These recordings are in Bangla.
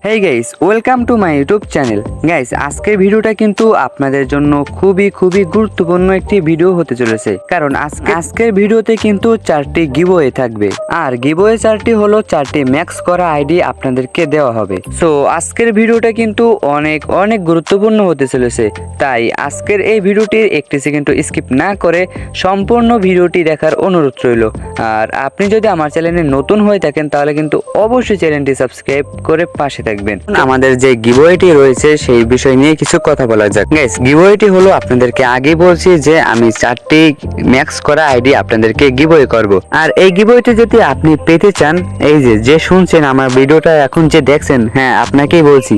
Hey guys, welcome to my YouTube channel. Guys, আজকের ভিডিওটা কিন্তু আপনাদের জন্য খুবই গুরুত্বপূর্ণ একটি ভিডিও হতে চলেছে, কারণ আজকের ভিডিওতে কিন্তু 4টি গিভওয়ে থাকবে। আর গিভওয়ে 4টি হলো 4টি ম্যাক্স করা আইডি আপনাদেরকে দেওয়া হবে। সো আজকের ভিডিওটা কিন্তু অনেক গুরুত্বপূর্ণ হতে চলেছে, তাই আজকের এই ভিডিওটির একটি সেকেন্ডও স্কিপ না করে সম্পূর্ণ ভিডিওটি দেখার অনুরোধ রইল। আর আপনি যদি আমার চ্যানেলে নতুন হয়ে থাকেন তাহলে কিন্তু অবশ্যই চ্যানেলটি সাবস্ক্রাইব করে পাশে থাকবেন। আমাদের যে গিভওয়েটি রয়েছে সেই বিষয় নিয়ে কিছু কথা বলা যাক। গাইস, গিভওয়েটি হলো আপনাদেরকে আগে বলছি যে আমি 4টি ম্যাক্স করা আইডি আপনাদেরকে গিভওয়ে করব। আর এই গিভওয়েটি যদি আপনি পেতে চান, এই যে শুনছেন আমার ভিডিওটা এখন যে দেখছেন, হ্যাঁ আপনাকেই বলছি,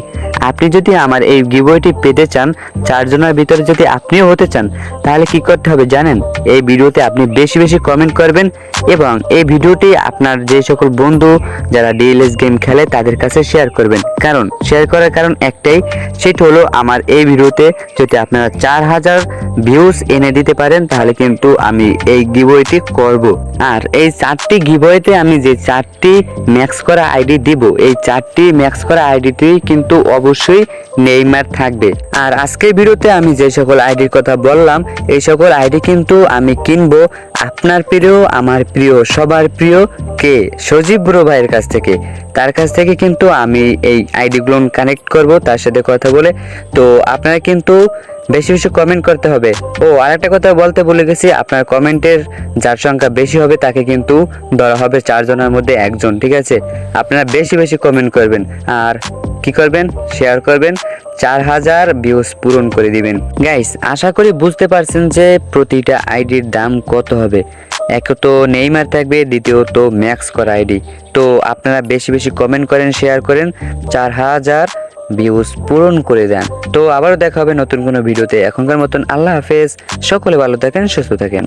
আপনি যদি আমার এই গিভওয়েটি পেতে চান, 4 জনের ভিতরে যদি আপনিও হতে চান, তাহলে কি করতে হবে জানেন? এই ভিডিওতে আপনি বেশি কমেন্ট করবেন এবং এই ভিডিওটি আপনার যে সকল বন্ধু যারা ডিএলএস গেম খেলে তাদের কাছে শেয়ার করবেন। কারণ শেয়ার করার কারণ একটাই, সেটা হলো আমার এই ভিডিওতে যদি আপনারা 4000 ভিউজ এনে দিতে পারেন তাহলে কিন্তু আমি এই গিভওয়েটি করব। আর এই 4টি গিভওয়েতে আমি যে 4টি ম্যাক্স করা আইডি দিব, এই 4টি ম্যাক্স করা আইডিটি কিন্তু অবশ্যই নেইমার থাকবে। আর আজকের ভিডিওতে আমি যে সকল আইডির কথা বললাম, এই সকল আইডি কিন্তু আমি কিনবো আপনার প্রিয়, আমার প্রিয়, সবার প্রিয় কে সজীব ব্রো ভাইয়ের কাছ থেকে। তার কাছ থেকে কিন্তু আমি এই আইডিগুলো কানেক্ট করব তার সাথে কথা বলে। তো আপনারা কিন্তু বেশি কমেন্ট করতে হবে। ও আরেকটা কথা বলতে ভুলে গেছি, আপনার কমেন্টের যার সংখ্যা বেশি হবে তাকে কিন্তু ধরা হবে 4 জনের মধ্যে একজন, ঠিক আছে? আপনারা বেশি কমেন্ট করবেন আর কি করবেন, শেয়ার করবেন, 4000 ভিউজ পূরণ করে দিবেন। গাইস, আশা করি বুঝতে পারছেন যে প্রতিটা আইডির দাম কত হবে। এক তো নেইমার থাকবে, দ্বিতীয়ত ম্যাক্স করা আইডি। তো আপনারা বেশি কমেন্ট করেন, শেয়ার করেন, 4000 ভিউজ পূরণ করে দেন। তো আবারও দেখা হবে নতুন কোনো ভিডিওতে। এখনকার মতন আল্লাহ হাফেজ, সকলে ভালো থাকেন, সুস্থ থাকেন।